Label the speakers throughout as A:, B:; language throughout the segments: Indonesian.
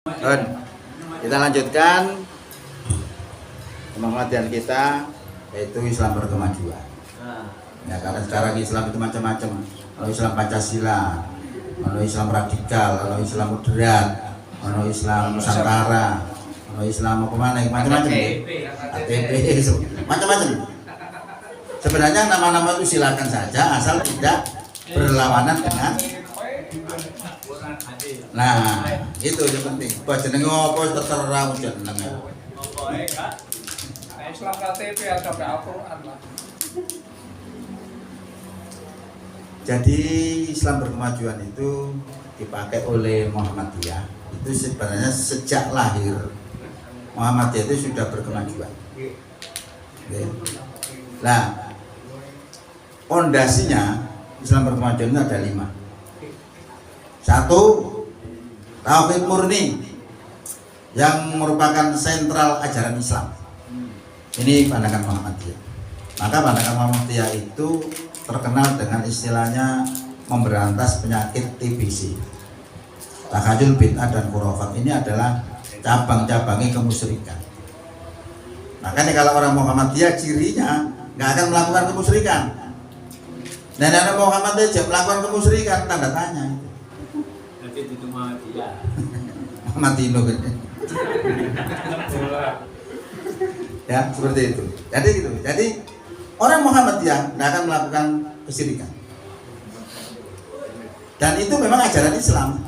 A: Dan kita lanjutkan pengamatan kita, yaitu Islam berkemajuan. Ya, karena sekarang Islam itu macam-macam. Kalau Islam Pancasila, kalau Islam radikal, kalau Islam moderat, kalau Islam Nusantara, kalau Islam apa mana, macam-macam. ATP, macam-macam. Sebenarnya nama-nama itu silakan saja, asal tidak berlawanan dengan. Nah, itu yang penting. Baca nengok, terserah jenenge.
B: Islam KTP atau Al-Quran lah.
A: Jadi Islam berkemajuan itu dipakai oleh Muhammadiyah. Itu sebenarnya sejak lahir Muhammadiyah itu sudah berkemajuan. Oke. Nah, pondasinya Islam berkemajuan itu ada 5. 1, Tauhid murni yang merupakan sentral ajaran Islam. Ini pandangan Muhammadiyah. Maka pandangan Muhammadiyah itu terkenal dengan istilahnya memberantas penyakit TBC, takhayul, bid'ah dan khurafat. Ini adalah cabang-cabangnya kemusyrikan. Makanya kalau orang Muhammadiyah cirinya nggak akan melakukan kemusyrikan. Dan orang Muhammadiyah melakukan kemusyrikan, tanda tanya.
C: Jadi itu Muhammadiyah.
A: Muhammadino gitu. Ya, seperti itu. Jadi gitu. Jadi orang Muhammadiyah tidak akan melakukan kesyirikan. Dan itu memang ajaran Islam.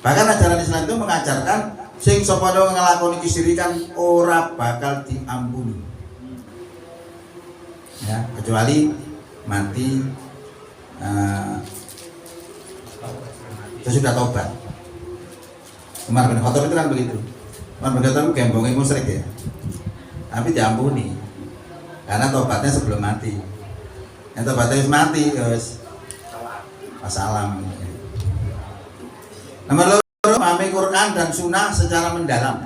A: Bahkan ajaran Islam itu mengajarkan sing sapa nglakoni kesyirikan ora bakal diampuni. Ya, kecuali mati sesudah taubat. Umar bin Khattab itu kan begitu. Umar bin Khattab itu gembongin musyrik ya, tapi diampuni karena tobatnya sebelum mati. Yang tobatnya mati, wassalam. Nomor 2, memahami Quran dan Sunnah secara mendalam.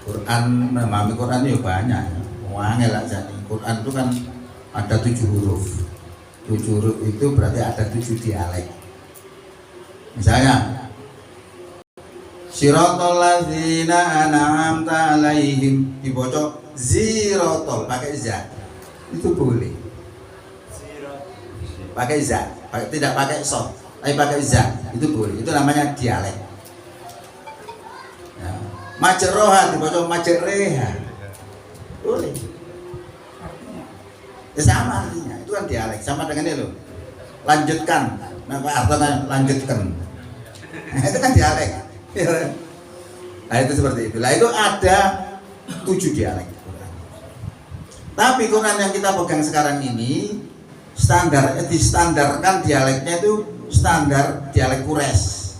A: Memahami Quran itu banyak. Wangel lah jadi. Quran itu kan ada 7 huruf. 7 huruf itu berarti ada 7 dialek. Misalnya, Siratal ladzina an'amta alaihim, dibaca zirotol pakai za. Itu boleh. Pakai za, tidak pakai sod, tapi pakai za. Itu boleh. Itu namanya dialek. Ya. Majroha dibaca majreha. Boleh. Ya, sama artinya. Itu kan dialek, sama dengan itu. Lanjutkan. Nah, artinya lanjutkan. Itu kan dialek. Nah, itu seperti itu. Lah itu ada 7 dialek. Tapi Quran yang kita pegang sekarang ini distandarkan dialeknya itu standar dialek Quraisy.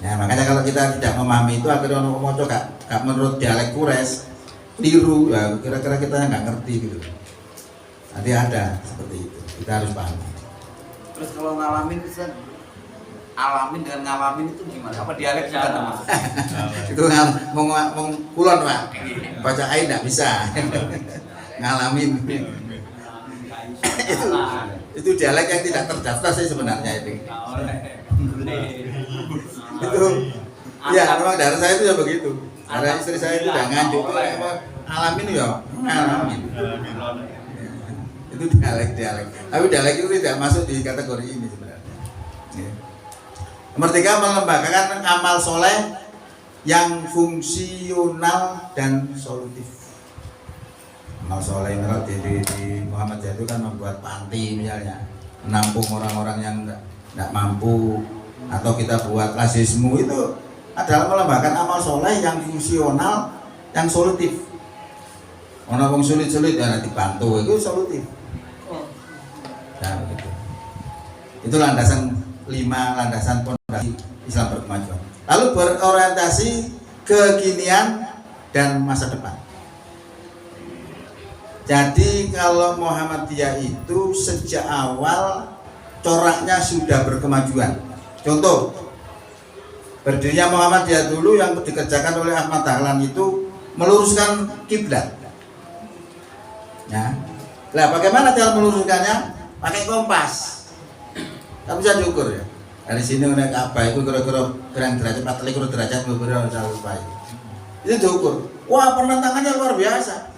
A: Nah, makanya kalau kita tidak memahami itu, akhirnya orang ngomong gak menurut dialek Quraisy, keliru, ya kira-kira kita nggak ngerti gitu. Nanti ada seperti itu. Kita harus paham.
D: Terus kalau ngalamin itu alamin dengan ngalamin itu gimana? Apa dialek juga Mas?
A: Itu ngomong kulon Pak. Baca air enggak bisa. Ngalamin. itu dialek yang tidak terdaftar sih sebenarnya itu. Itu ya memang dari saya itu ya begitu. Ada istri saya itu udah nganjuk tuh ngalamin ya, ngalamin. Itu dialek. Tapi dialek itu tidak masuk di kategori ini sebenarnya. Nomor 3, melembagakan amal soleh yang fungsional dan solutif. Amal soleh menurut di Muhammadiyah itu kan membuat panti misalnya, menampung orang-orang yang tidak mampu, atau kita buat rasisme, itu adalah melembagakan amal soleh yang fungsional, yang solutif. Orang sulit-sulit ya dibantu, itu solutif. Nah, begitu. Itu landasan 5 landasan pondasi Islam berkemajuan. Lalu berorientasi kekinian dan masa depan. Jadi kalau Muhammadiyah itu sejak awal coraknya sudah berkemajuan. Contoh, berdirinya Muhammadiyah dulu yang dikerjakan oleh Ahmad Dahlan itu meluruskan kiblat. Ya. Nah, bagaimana cara meluruskannya? Pakai kompas. Kan bisa diukur ya. Dari sini naik Ka'bah itu kira-kira berang derajat 44 derajat beberapa sampai. Itu diukur. Wah, penentangannya luar biasa.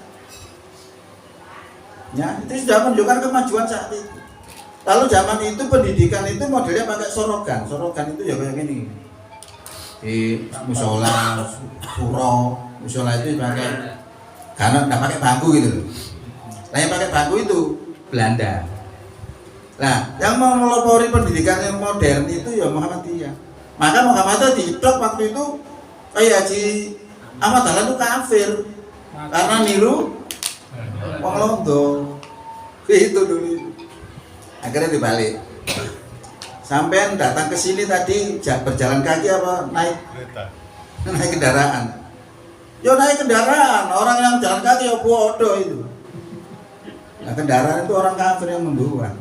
A: Ya, itu sudah menunjukkan kemajuan saat itu. Lalu zaman itu pendidikan itu modelnya pakai sorogan. Sorogan itu ya kayak gini. Di musola, puro, musola itu pakai karena nggak pakai bangku gitu loh. Nah, yang pakai bangku itu Belanda. Nah, yang mau melopori pendidikan yang modern itu ya Muhammadiyah. Maka Muhammadiyah dihidop waktu itu kayak Haji Ahmad Dahlan itu kafir karena niru wong Londo. Itu dulu. Akhirnya dibalik. Sampai datang ke sini tadi berjalan kaki apa naik kereta? Naik kendaraan. Yo naik kendaraan, orang yang jalan kaki ya bodoh itu. Nah, kendaraan itu orang kafir yang membuat.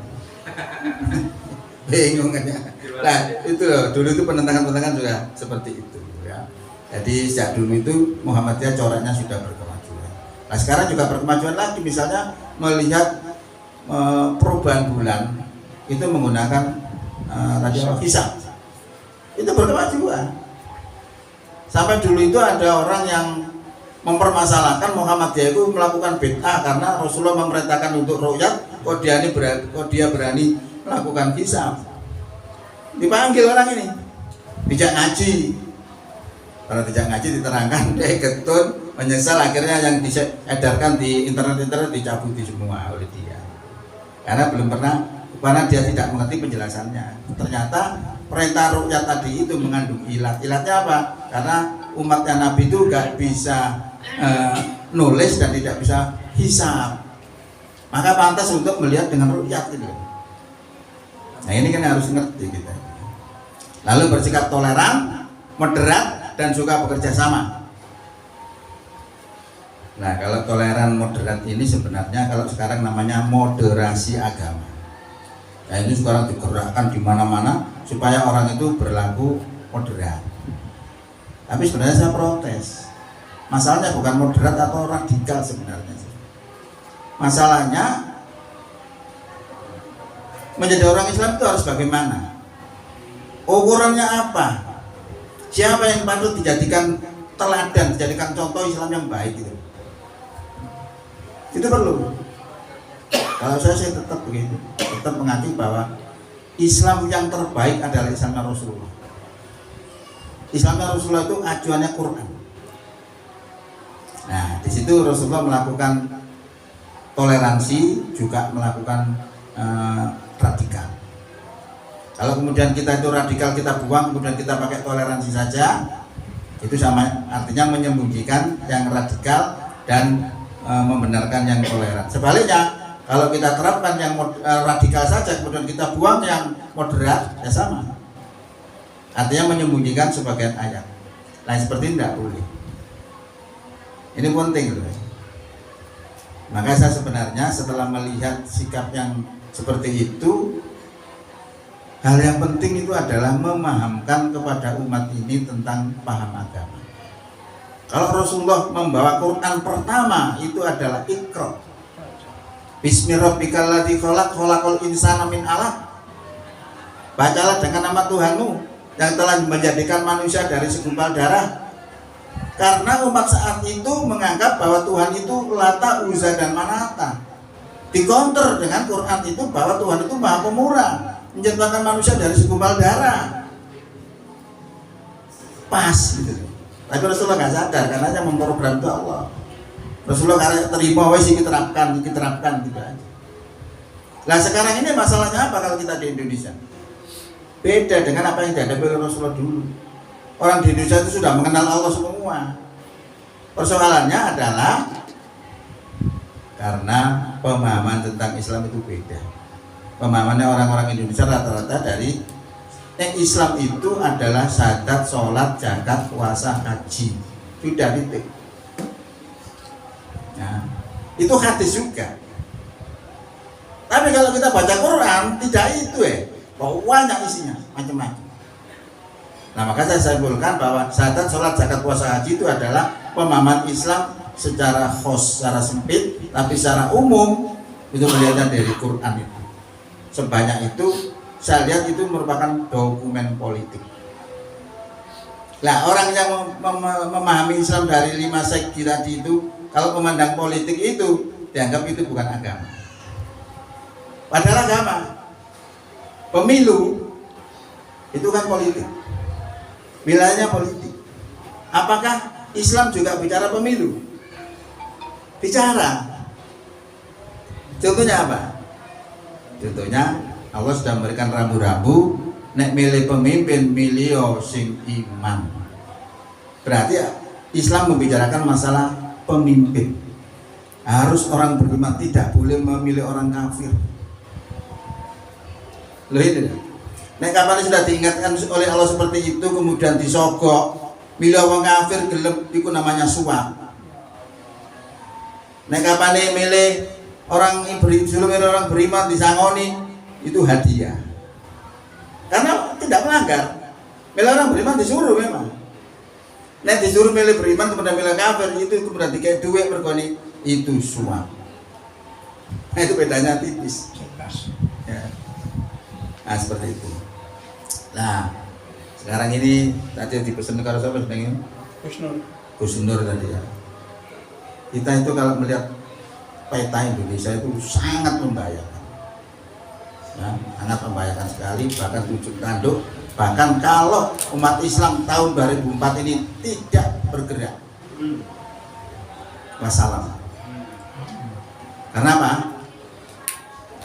A: Bingung kan ya. Nah, itu loh, dulu itu penentangan-penentangan juga seperti itu ya. Jadi sejak dulu itu Muhammadiyah coraknya sudah berkemajuan. Nah, sekarang juga berkemajuan lagi, misalnya melihat perubahan bulan itu menggunakan radio hisab. Itu berkemajuan. Sampai dulu itu ada orang yang mempermasalahkan Muhammadiyah itu melakukan bid'ah karena Rasulullah memerintahkan untuk ru'yat, kok dia berani melakukan hisab. Dipanggil orang ini, tidak ngaji. Kalau tidak ngaji diterangkan, dia ketun, menyesal, akhirnya yang diedarkan di internet dicabuti semua oleh dia. Karena dia tidak mengerti penjelasannya. Ternyata perintah ru'yat tadi itu mengandung ilat. Ilatnya apa? Karena umatnya Nabi itu gak bisa nulis dan tidak bisa hisab, maka pantas untuk melihat dengan ru'yat itu. Nah, ini kan harus ngerti kita. Lalu bersikap toleran, moderat, dan suka bekerja sama. Nah, kalau toleran moderat ini sebenarnya kalau sekarang namanya moderasi agama. Nah, ini sekarang digerakkan di mana-mana supaya orang itu berlaku moderat. Tapi sebenarnya saya protes. Masalahnya bukan moderat atau radikal sebenarnya. Masalahnya menjadi orang Islam itu harus bagaimana? Ukurannya apa? Siapa yang patut dijadikan teladan, dijadikan contoh Islam yang baik gitu? Itu perlu. Kalau saya tetap begitu, tetap mengaku bahwa Islam yang terbaik adalah Islamnya Rasulullah. Islamnya Rasulullah itu acuannya Quran. Nah, di situ Rasulullah melakukan toleransi, juga melakukan radikal. Kalau kemudian kita itu radikal kita buang, kemudian kita pakai toleransi saja, itu sama artinya menyembunyikan yang radikal dan membenarkan yang toleran. Sebaliknya, kalau kita terapkan yang radikal saja, kemudian kita buang yang moderat, ya sama. Artinya menyembunyikan sebagian ayat. Nah, seperti ini tidak boleh. Ini penting loh. Maka saya sebenarnya setelah melihat sikap yang seperti itu, hal yang penting itu adalah memahamkan kepada umat ini tentang paham agama. Kalau Rasulullah membawa Quran pertama itu adalah Iqra. Bismi rabbikal ladzi khalaq, khalaqal insana min 'alaq. Bacalah dengan nama Tuhanmu yang telah menjadikan manusia dari segumpal darah. Karena umat saat itu menganggap bahwa Tuhan itu Lata, Uzza, dan Manata. Dikonter dengan Quran itu bahwa Tuhan itu Maha Pemurah, menciptakan manusia dari segumpal darah. Pas gitu. Tapi Rasulullah nggak sadar karena yang memprogram itu Allah. Rasulullah karena terima wes diterapkan gitu aja. Nah, sekarang ini masalahnya apa kalau kita di Indonesia? Beda dengan apa yang dihadapi oleh Rasulullah dulu. Orang di Indonesia itu sudah mengenal Allah semua. Persoalannya adalah karena pemahaman tentang Islam itu beda. Pemahamannya orang-orang Indonesia rata-rata dari Islam itu adalah syahadat, sholat, zakat, puasa, haji. Sudah titik. Nah, itu hadis juga. Tapi kalau kita baca Quran tidak itu banyak isinya macam-macam. Nah, maka saya simpulkan bahwa syahadat, sholat, zakat, puasa, haji itu adalah pemahaman Islam secara khos, secara sempit, tapi secara umum itu melihatnya dari Quran itu. Sebanyak itu saya lihat itu merupakan dokumen politik. Nah, orang yang memahami Islam dari 5 segi tadi itu, kalau memandang politik itu dianggap itu bukan agama. Padahal agama, pemilu itu kan politik, wilayahnya politik. Apakah Islam juga bicara pemilu? Bicara. Contohnya apa? Contohnya Allah sudah memberikan rambu-rambu, nek milih pemimpin milih sing iman. Berarti Islam membicarakan masalah pemimpin. Harus orang beriman, tidak boleh memilih orang kafir. Loh itu. Nek kapan sudah diingatkan oleh Allah seperti itu kemudian disogok, milih orang kafir gelem itu namanya suap. Nek kapan milih orang beriman disangoni itu hadiah. Karena tidak melanggar. Milih orang beriman disuruh memang. Nek disuruh milih beriman kemudian milih kafir itu kemudian dikasih duit berkoni itu suap. Nah, itu bedanya tipis. Ya. Nah, seperti itu. Nah, sekarang ini tadi dipesan karo siapa sebenarnya? Gus Nur tadi ya. Kita itu kalau melihat peta Indonesia itu sangat membahayakan. Ya, sangat membahayakan sekali, bahkan tujuh tanduk. Bahkan kalau umat Islam tahun 2004 ini tidak bergerak, wassalam. Karena apa?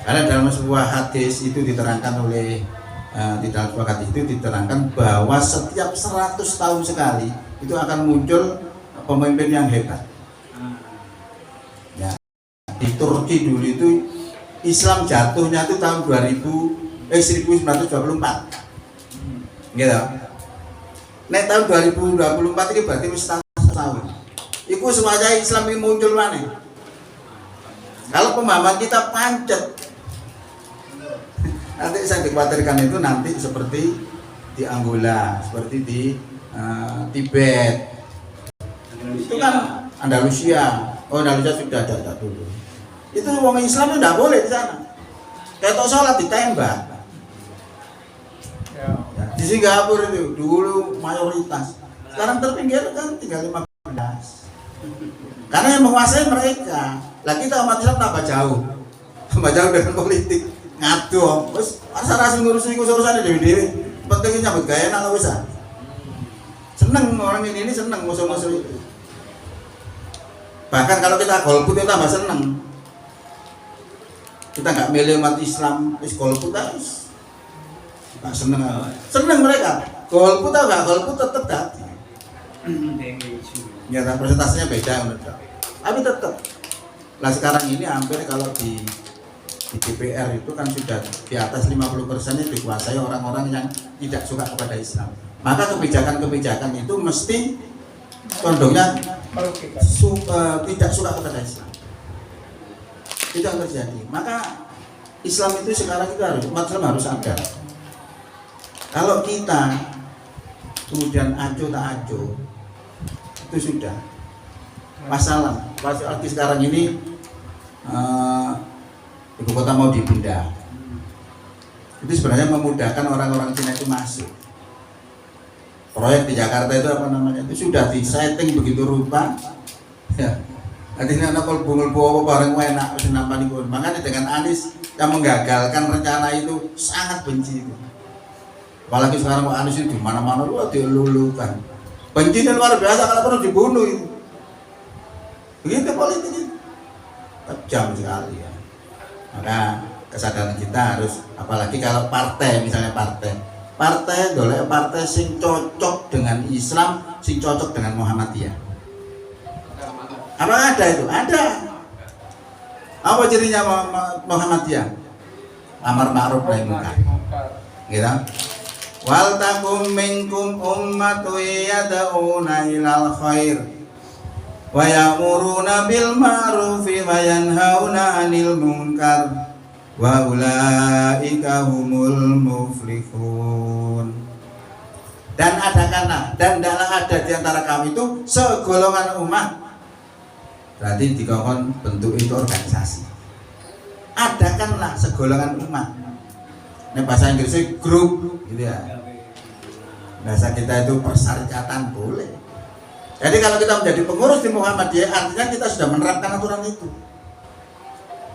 A: Karena dalam sebuah hadis itu diterangkan oleh di dalam sebuah hadis itu diterangkan bahwa setiap 100 tahun sekali itu akan muncul pemimpin yang hebat. Ya. Di Turki dulu itu Islam jatuhnya itu tahun 1924. Gitu. Nek tahun 2024 ini berarti wis tahun. Iku semuanya Islam ini muncul mana? Kalau pemahaman kita pancet, nanti saya dikhawatirkan itu nanti seperti di Angola, seperti di Tibet. Itu kan Andalusia. Oh, Andalusia sudah ada dulu. Itu orang Islam itu tidak boleh di sana. Kayak tok sholat ditembak. Ya. Di Singapura itu dulu mayoritas. Sekarang terpinggir kan tinggal 15. Karena yang menguasai mereka. Lah kita umat Islam tambah jauh dengan politik. Ngadu, terus rasa ngurusin urusan dewi-dewi. Pentingnya nyambut gaya enak wis. Seneng orang ini seneng musuh-musuh itu. Bahkan kalau kita golput itu tambah seneng. Kita nggak milih umat Islam, wis golput terus. Nggak seneng mereka. Golput atau nggak golput tetap datang. Ya, presentasinya beda menurut. Tapi tetap. Nah sekarang ini hampir kalau di DPR itu kan sudah di atas 50%-nya dikuasai orang-orang yang tidak suka kepada Islam. Maka kebijakan-kebijakan itu mesti condongnya tidak suka kepada Islam. Itu yang terjadi. Maka Islam itu sekarang itu harus umat Islam harus sadar. Kalau kita kemudian acuh tak acuh, itu sudah masalah. Apalagi sekarang ini ibu kota mau dipindah. Itu sebenarnya memudahkan orang-orang Cina itu masuk. Proyek di Jakarta itu apa namanya? Itu sudah disetting begitu rupa. Ya. Artinya anak kolbung-kolbung bareng enak wis nampani pun. Makanya dengan Anies yang menggagalkan rencana itu sangat benci itu. Apalagi sekarang Anies itu di mana-mana lu dilulukan. Bencinya luar biasa kalau perlu dibunuh itu. Begitu politik itu. Kejam sekali ya. Maka kesadaran kita harus, apalagi kalau partai, misalnya partai golek partai sing cocok dengan Islam, sing cocok dengan Muhammadiyah. Apa ada itu? Ada. Apa cirinya Muhammadiyah? Amar ma'ruf nahi munkar. Gitu. Wal takum minkum ummatun yad'una ilal khair wa ya'muruna bil ma'rufi wa yanhauna 'anil munkar wa ulaika humul muflihun. Dan adakanlah, dan adalah ada di antara kamu itu segolongan umat. Berarti dikongkon bentuk itu organisasi. Adakanlah segolongan umat Ini bahasa Inggrisnya grup gitu ya. Bahasa kita itu persyarikatan boleh. Jadi kalau kita menjadi pengurus di Muhammadiyah artinya kita sudah menerapkan aturan itu.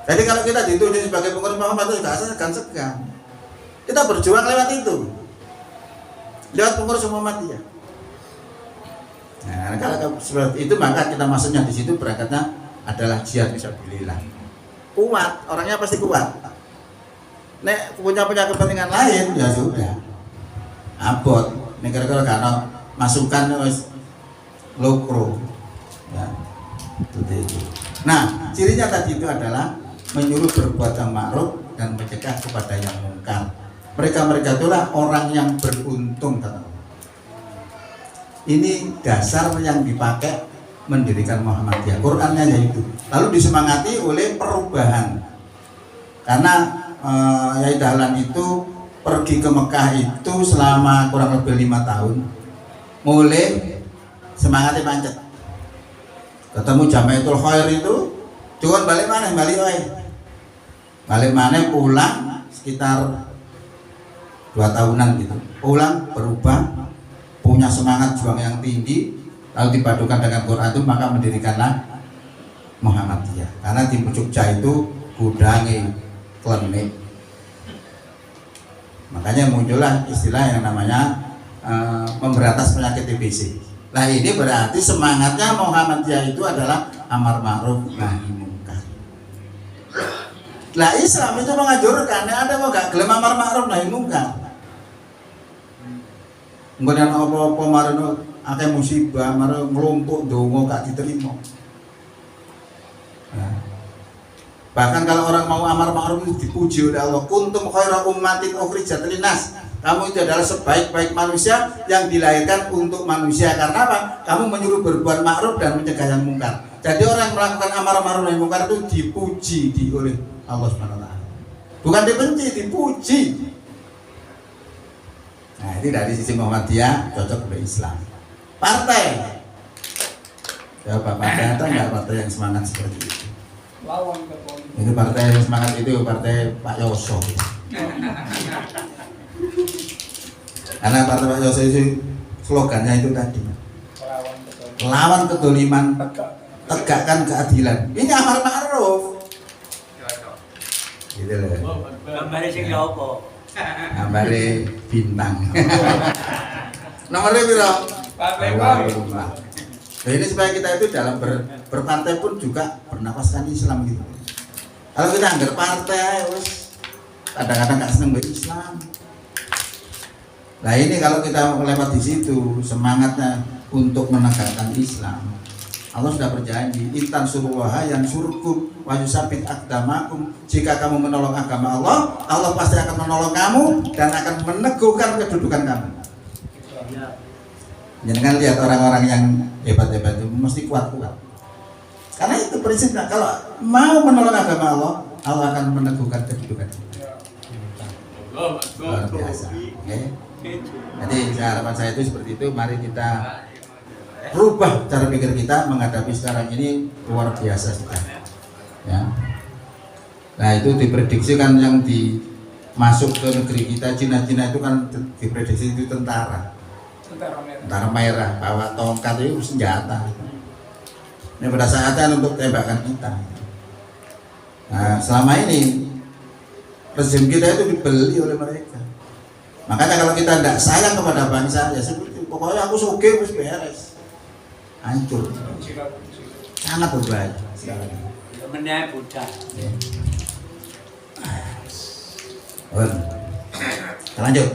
A: Jadi kalau kita dituduh sebagai pengurus Muhammadiyah tidak segan-segan. Kita berjuang lewat itu. Lewat pengurus Muhammadiyah. Nah, kalau seperti itu maka kita masuknya di situ berangkatnya adalah jihad fisabilillah. Kuat, orangnya pasti kuat. Nek punya kepentingan lain ya sudah. Abot, nek kira-kira karena masukan wis lokro. Ya. Itu. Nah, cirinya tadi itu adalah menyuruh berbuat yang ma'ruf dan mencegah kepada yang mungkar. Mereka itulah orang yang beruntung, kata Allah. Ini dasar yang dipakai mendirikan Muhammadiyah. Qurannya yaitu. Lalu disemangati oleh perubahan. Karena Yai Dahlan itu pergi ke Mekah itu selama kurang lebih 5 tahun. Mulai semangatnya pancet. Ketemu Jamaitul Khair itu, cuman balik mana pulang sekitar 2 tahunan gitu. Pulang berubah, punya semangat juang yang tinggi, lalu dipadukan dengan Quran itu maka mendirikanlah Muhammadiyah. Karena di Jogja itu gudangi klinik. Makanya muncullah istilah yang namanya memberantas penyakit TBC. Nah ini berarti semangatnya Muhammadiyah itu adalah amar ma'ruf nahi munkar. Lah Islam itu menganjurkan, ada mau gak gelem amar ma'ruf nahi munkar. Kemudian apa-apa marino akeh musibah, marino ngelompok dongo gak diterima. Nah. Bahkan kalau orang mau amar ma'ruf itu dipuji oleh Allah. Kuntum khaira ummatin ukhrijat linnas. Kamu itu adalah sebaik-baik manusia yang dilahirkan untuk manusia. Karena apa? Kamu menyuruh berbuat ma'ruf dan mencegah yang mungkar. Jadi orang yang melakukan amar ma'ruf dan mungkar itu dipuji oleh Allah SWT. Bukan dibenci, dipuji. Nah, ini dari sisi Muhammadiyah cocok oleh Islam. Partai. Ya Bapak ada nggak partai yang semangat seperti itu?
B: Lawan ketua.
A: Itu partai yang semangat itu partai Pak Yoso. Karena partai Pak Yoso itu slogannya itu tadi. Lawan kedoliman, tegakkan keadilan. Ini amar ma'ruf. Gitu loh.
C: Gambare sing ya apa?
A: Gambare bintang. Nomornya piro? Nah, ini supaya kita itu dalam berpartai pun juga bernafaskan Islam gitu. Kalau kita anggar partai, kadang-kadang nggak seneng dengan Islam. Nah ini kalau kita lewat di situ semangatnya untuk menegakkan Islam. Allah sudah berjanji, intan suruwaha yang surkum wa yusabit aqdamakum. Jika kamu menolong agama Allah, Allah pasti akan menolong kamu dan akan meneguhkan kedudukan kamu. Jangan lihat orang-orang yang hebat-hebat itu mesti kuat-kuat. Karena itu prinsipnya, kalau mau menolong agama Allah, Allah akan meneguhkan kedudukan. Luar biasa. Okay? Jadi harapan saya itu seperti itu. Mari kita rubah cara pikir kita menghadapi sekarang ini luar biasa sekali. Ya. Nah itu diprediksikan yang masuk ke negeri kita, Cina itu kan diprediksi itu tentara merah bawa tongkat itu senjata. Ini pada saatnya untuk tembakan kita. Nah selama ini rezim kita itu dibeli oleh mereka. Makanya kalau kita tidak sayang kepada bangsa ya seperti pokoknya aku sugih wis beres, hancur, sangat berbahaya sekarang.
C: Meneh budak.
A: Kita lanjut.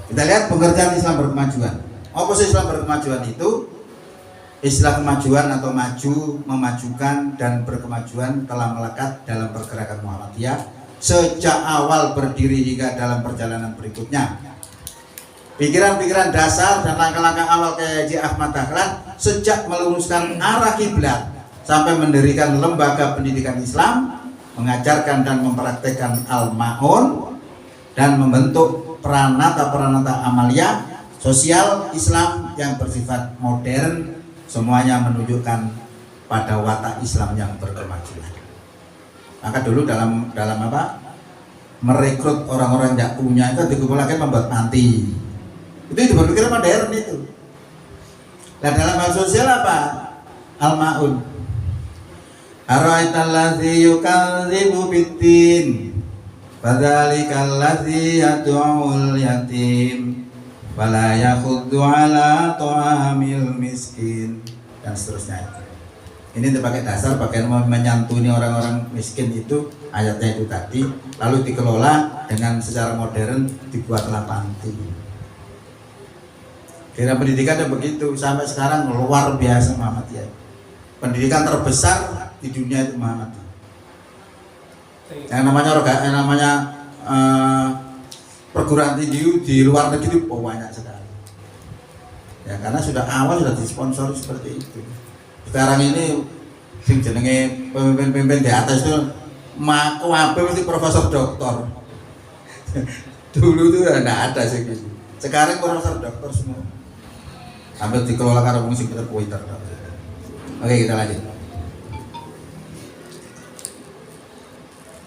A: Kita lihat pengertian Islam berkemajuan. Apa sih Islam berkemajuan itu? Istilah kemajuan atau maju, memajukan dan berkemajuan telah melekat dalam pergerakan Muhammadiyah sejak awal berdiri hingga dalam perjalanan berikutnya. Pikiran-pikiran dasar dan langkah-langkah awal Kiai Haji Ahmad Dahlan sejak meluruskan arah kiblat sampai mendirikan lembaga pendidikan Islam, mengajarkan dan mempraktekkan Al-Ma'un dan membentuk peranata amalia sosial Islam yang bersifat modern, semuanya menunjukkan pada watak Islam yang berkemajuan. Maka dulu dalam apa? Merekrut orang-orang yang punya itu dikumpulkan membuat panti. Itu berpikir modern itu. Nah dalam hal sosial apa? Al-Ma'un. Ara'aital ladzi yukadzibu biddin fadzalikal ladzi yad'ul yatim wala yakhuddu ala ta'amil miskin dan seterusnya itu. Ini sebagai dasar bagaimana menyantuni orang-orang miskin itu ayatnya itu tadi, lalu dikelola dengan secara modern dibuatlah panti. Kira pendidikan yang begitu sampai sekarang luar biasa Muhammadiyah. Pendidikan terbesar di dunia itu Muhammadiyah. Yang namanya perguruan tinggi di luar negeri itu banyak sekali. Ya karena sudah awal sudah disponsori seperti itu. Sekarang ini sing jenenge pemimpin-pemimpin di atas itu kabeh mesti profesor doktor. Dulu tuh enggak ada sih gitu. Sekarang profesor doktor semua. Hampir dikelola karo wong sing pinter-pinter. Oke, kita lanjut.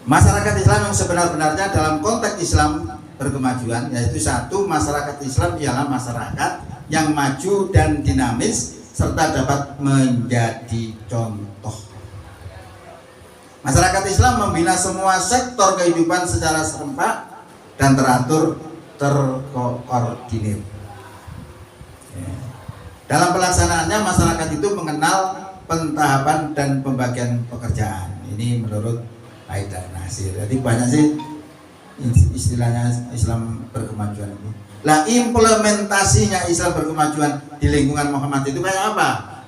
A: Masyarakat Islam yang sebenar-benarnya dalam konteks Islam berkemajuan, yaitu satu, masyarakat Islam ialah masyarakat yang maju dan dinamis serta dapat menjadi contoh. Masyarakat Islam membina semua sektor kehidupan secara serempak dan teratur, terkoordinir. Dalam pelaksanaannya masyarakat itu mengenal pentahapan dan pembagian pekerjaan. Ini menurut Haidar Nasir. Jadi banyak sih istilahnya Islam berkemajuan ini. Lah implementasinya Islam berkemajuan di lingkungan Muhammad itu kayak apa?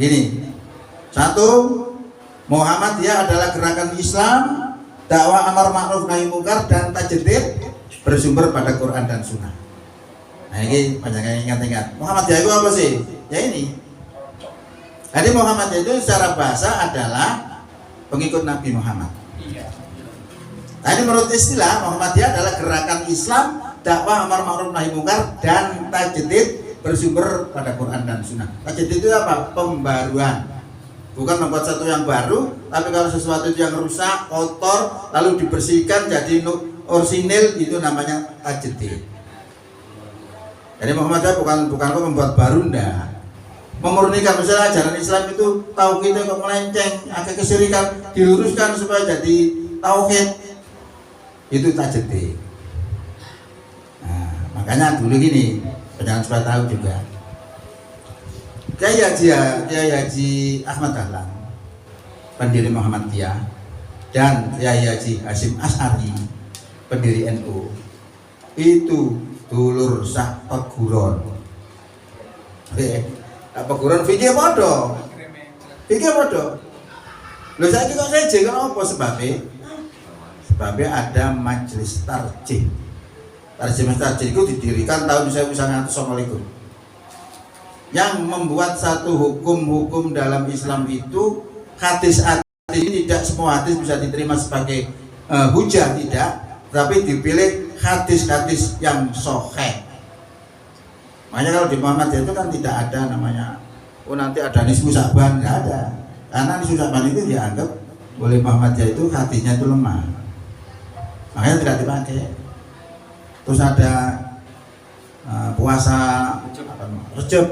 A: Ini satu, Muhammadiyah adalah gerakan Islam, dakwah amar ma'ruf nahi munkar dan tajdid bersumber pada Quran dan Sunnah. Nah ini banyak yang ingat-ingat. Muhammadiyah itu apa sih? Ya ini. Jadi Muhammadiyah itu secara bahasa adalah pengikut Nabi Muhammad. Nah ini menurut istilah Muhammadiyah adalah gerakan Islam, dakwah amar ma'ruf nahi munkar dan tajdid bersumber pada Quran dan Sunnah. Tajdid itu apa? Pembaruan. Bukan membuat sesuatu yang baru, tapi kalau sesuatu yang rusak, kotor, lalu dibersihkan jadi orsinil, itu namanya tajdid. Jadi Muhammadiyah bukan membuat baru, ndak. Memurnikan misalnya ajaran Islam itu tauhid kok melenceng, agak kesyirikan diluruskan supaya jadi tauhid. Itu tajdid. Nah, makanya dulu gini, jangan supaya tahu juga. Kiai Haji Ahmad Dahlan, pendiri Muhammadiyah, dan Kiai Haji Hasyim Asy'ari, pendiri NU, itu dulur sak peguron. Peguron fikih padha. Lho saiki kok seje kan apa sebabnya? Sebabnya ada majelis tarjih. Majelis tarjih itu didirikan tahun 1995. Yang membuat satu hukum-hukum dalam Islam itu hadis-hadis ini tidak semua hadis bisa diterima sebagai hujah, tidak, tapi dipilih hadis-hadis yang sahih. Makanya kalau di Muhammadiyah itu kan tidak ada namanya nanti ada nisfu Sa'ban, nggak ada. Karena nisfu Sa'ban itu dianggap oleh Muhammadiyah itu hadisnya itu lemah. Makanya tidak dipakai. Terus ada puasa Rejab.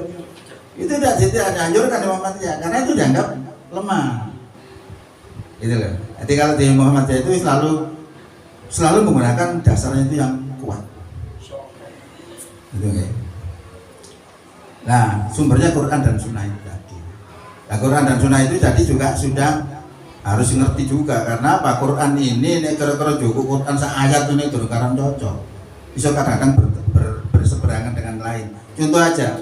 A: Itu tidak dianjurkan di Muhammadiyah karena itu dianggap lemah. Gitu loh. Jadi kalau di Muhammadiyah itu selalu menggunakan dasarnya itu yang kuat. Gitu ya. Nah, sumbernya Quran dan Sunnah itu tadi. Nah, Quran dan Sunnah itu jadi juga sudah harus ngerti juga karena apa? Quran ini nek kira-kira cukup Quran ayat ini durung cocok. Bisa kadang-kadang berseberangan dengan lain. Contoh aja.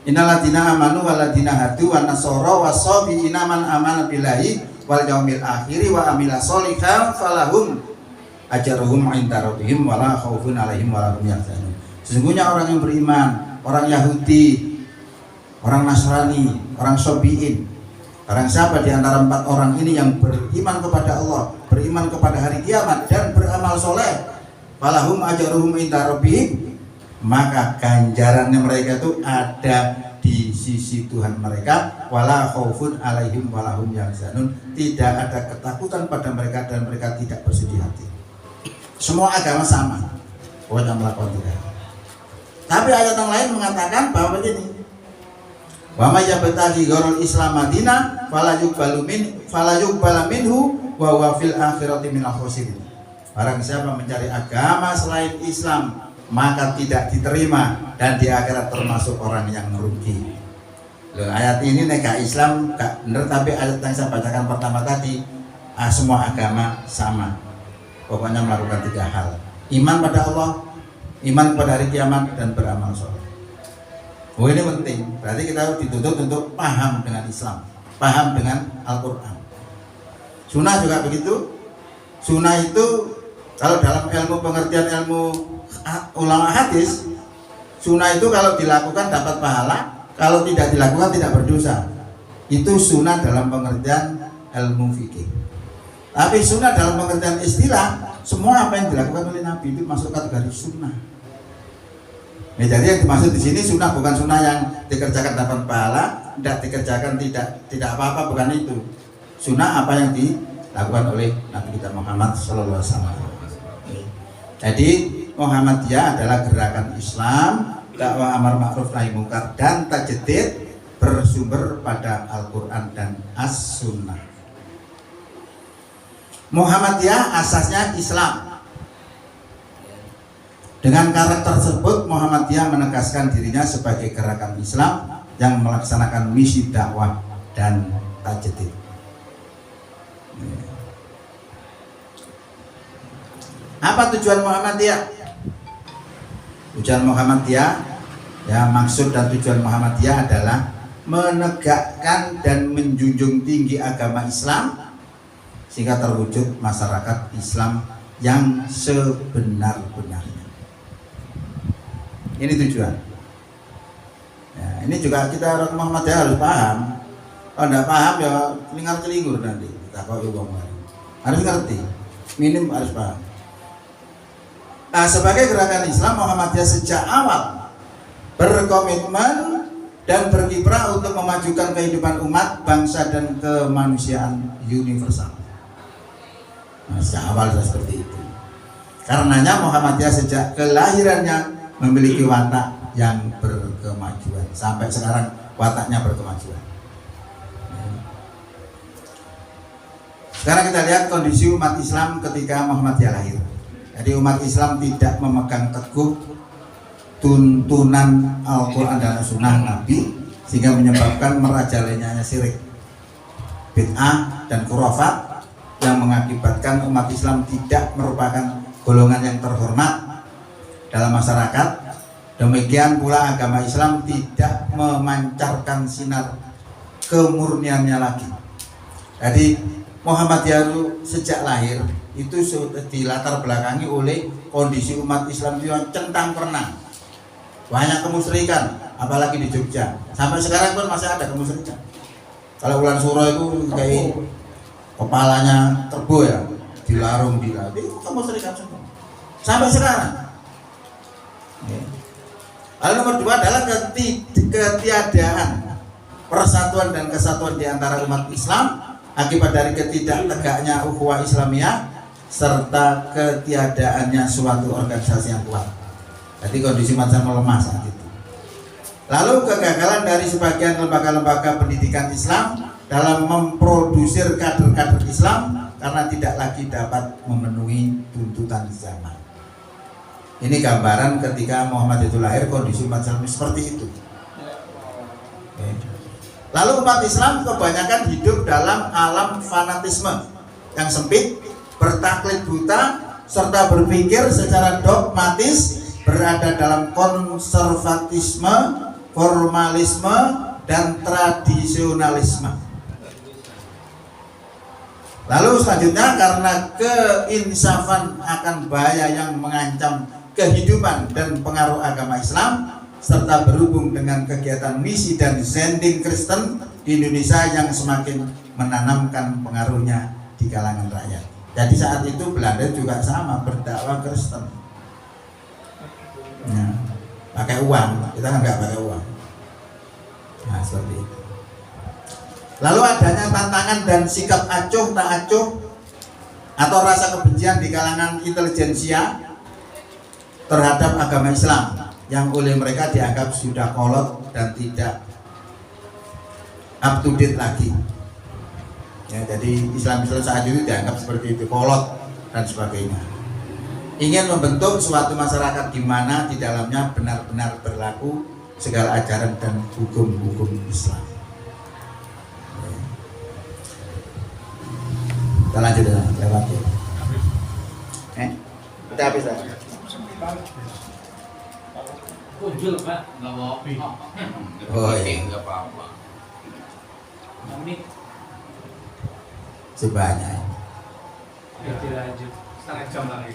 A: Innalladzina amanu waladina hadu wan nasara wasabiina man amana billahi wal yaumil akhir wa amila sholihan falahum ajruhum 'inda rabbihim wala khaufun 'alaihim wala hum yahzanun. Sesungguhnya orang yang beriman, orang Yahudi, orang Nasrani, orang Sabiin, barang siapa di antara 4 orang ini yang beriman kepada Allah, beriman kepada hari kiamat dan beramal soleh, falahum ajruhum 'inda rabbihim, maka ganjarannya mereka itu ada di di sisi Tuhan mereka, wala khaufun alaihim walahum yahzanun, tidak ada ketakutan pada mereka dan mereka tidak bersedih hati. Semua agama sama, pokoknya melakukan tidak. Tapi ayat yang lain mengatakan bahwa begini, wa may yabtaghi ghairul islam madina fala yuqbalu minhu wa huwa fil akhirati minal khasirin. Barang siapa mencari agama selain Islam maka tidak diterima dan di akhirat termasuk orang yang merugi. Loh, ayat ini nek Islam gak bener, tapi ayat yang saya bacakan pertama tadi semua agama sama. Pokoknya melakukan 3 hal. Iman pada Allah, iman pada hari kiamat, dan beramal soleh. Oh, ini penting. Berarti kita dituntut untuk paham dengan Islam, paham dengan Al-Quran. Sunnah juga begitu. Sunnah itu kalau dalam ilmu pengertian ilmu ulama hadis, sunnah itu kalau dilakukan dapat pahala, kalau tidak dilakukan tidak berdosa. Itu sunnah dalam pengertian ilmu fikih. Tapi sunnah dalam pengertian istilah, semua apa yang dilakukan oleh Nabi itu masuk kategori sunnah. Nah, jadi yang dimaksud di sini sunnah bukan sunnah yang dikerjakan dapat pahala, tidak dikerjakan tidak apa-apa, bukan itu. Sunnah apa yang dilakukan oleh Nabi kita Muhammad Sallallahu Alaihi Wasallam. Jadi Muhammadiyah adalah gerakan Islam, dakwah amar ma'ruf nahi munkar dan tajdid bersumber pada Al-Quran dan As-Sunnah. Muhammadiyah asasnya Islam. Dengan karakter tersebut, Muhammadiyah menegaskan dirinya sebagai gerakan Islam yang melaksanakan misi dakwah dan tajdid. Apa tujuan Muhammadiyah? Tujuan Muhammadiyah, ya, maksud dan tujuan Muhammadiyah adalah menegakkan dan menjunjung tinggi agama Islam sehingga terwujud masyarakat Islam yang sebenar-benarnya. Ini tujuan. Ya, ini juga kita orang Muhammadiyah harus paham. Kalau tidak paham ya celingar-celingur nanti. Kita harus ngerti. Minim harus paham. Nah, sebagai gerakan Islam, Muhammadiyah sejak awal berkomitmen dan berkiprah untuk memajukan kehidupan umat, bangsa, dan kemanusiaan universal. Nah, sejak awal sudah seperti itu. Karenanya Muhammadiyah sejak kelahirannya memiliki watak yang berkemajuan. Sampai sekarang wataknya berkemajuan. Sekarang kita lihat kondisi umat Islam ketika Muhammadiyah lahir. Jadi umat Islam tidak memegang teguh tuntunan Al-Quran dan Sunnah Nabi, sehingga menyebabkan merajalelanya syirik, bid'ah, dan khurafat yang mengakibatkan umat Islam tidak merupakan golongan yang terhormat dalam masyarakat. Demikian pula agama Islam tidak memancarkan sinar kemurniannya lagi. Jadi Muhammadiyah sejak lahir itu sudah dilatar belakangi oleh kondisi umat Islam yang centang perenang, banyak kemusyrikan, apalagi di Jogja. Sampai sekarang pun masih ada kemusyrikan. Kalau bulan Suro itu kayak kepalanya terbo ya, dilarung itu kemusyrikan semua. Sampai sekarang. Lalu nomor 2 adalah ketiadaan persatuan dan kesatuan di antara umat Islam akibat dari ketidaktegaknya ukhuwah Islamiyah serta ketiadaannya suatu organisasi yang kuat. Jadi kondisi macam melemah saat itu. Lalu kegagalan dari sebagian lembaga-lembaga pendidikan Islam dalam memproduksi kader-kader Islam karena tidak lagi dapat memenuhi tuntutan zaman. Ini gambaran ketika Muhammad itu lahir, kondisi umat Islam seperti itu. Lalu umat Islam kebanyakan hidup dalam alam fanatisme yang sempit, bertaklid buta, serta berpikir secara dogmatis, berada dalam konservatisme, formalisme, dan tradisionalisme. Lalu selanjutnya, karena keinsafan akan bahaya yang mengancam kehidupan dan pengaruh agama Islam, serta berhubung dengan kegiatan misi dan sending Kristen di Indonesia yang semakin menanamkan pengaruhnya di kalangan rakyat. Jadi saat itu Belanda juga sama berdakwah Kristen. Ya, pakai uang, kita kan nggak pakai uang. Nah, seperti itu. Lalu adanya tantangan dan sikap acuh tak acuh atau rasa kebencian di kalangan intelijensia terhadap agama Islam yang oleh mereka dianggap sudah kolot dan tidak up to date lagi. Ya, jadi Islam saat itu dianggap seperti itu, kolot dan sebagainya. Ingin membentuk suatu masyarakat di mana di dalamnya benar-benar berlaku segala ajaran dan hukum-hukum Islam. Kita lanjut ya, lewat ya. Udah habis lah.
C: Kunjul Pak, nggak mau api.
A: Oh iya,
D: nggak apa-apa.
C: Amin.
A: sebanyak.
C: Ya dilanjut.
B: Setengah jam lagi.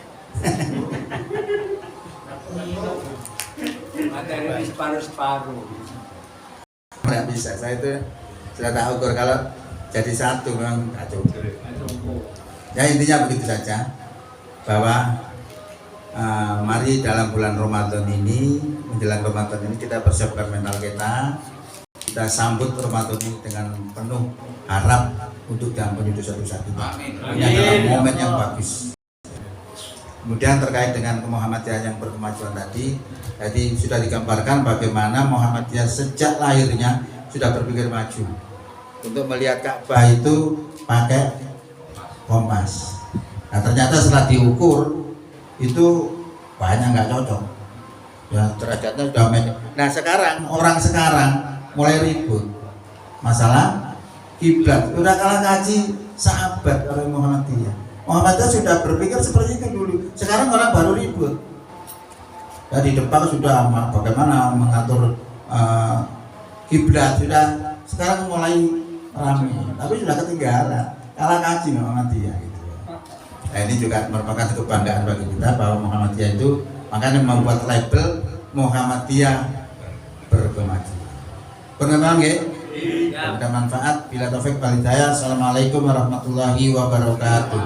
C: Materi ini separuh-separuh.
A: Nggak bisa, saya itu sudah tak ukur kalau jadi satu memang kacau. Ya intinya begitu saja, bahwa mari dalam bulan Ramadan ini, menjelang Ramadan ini kita persiapkan mental kita sambut Ramadan ini dengan penuh harap untuk diampuni dosa-dosa kita. Ini adalah momen yang bagus. Kemudian terkait dengan Muhammadiyah yang berkemajuan tadi sudah digambarkan bagaimana Muhammadiyah sejak lahirnya sudah berpikir maju. Untuk melihat Ka'bah itu pakai kompas. Nah ternyata setelah diukur itu banyak nggak cocok. Ya derajatnya sudah banyak. Nah orang sekarang mulai ribut masalah kiblat. Udah kalah kaji sahabat oleh Muhammadiyah. Muhammadiyah sudah berpikir seperti itu dulu. Sekarang orang baru ribut. Ya, di depan sudah bagaimana mengatur kiblat sudah sekarang mulai ramai, tapi sudah ketinggalan. Kalah kaji Muhammadiyah gitu. Nah, ini juga merupakan kebanggaan bagi kita bahwa Muhammadiyah itu makanya membuat label Muhammadiyah berkemajuan. Benar nggih? Ada manfaat. Bila taufik walhidayah. Assalamualaikum warahmatullahi wabarakatuh.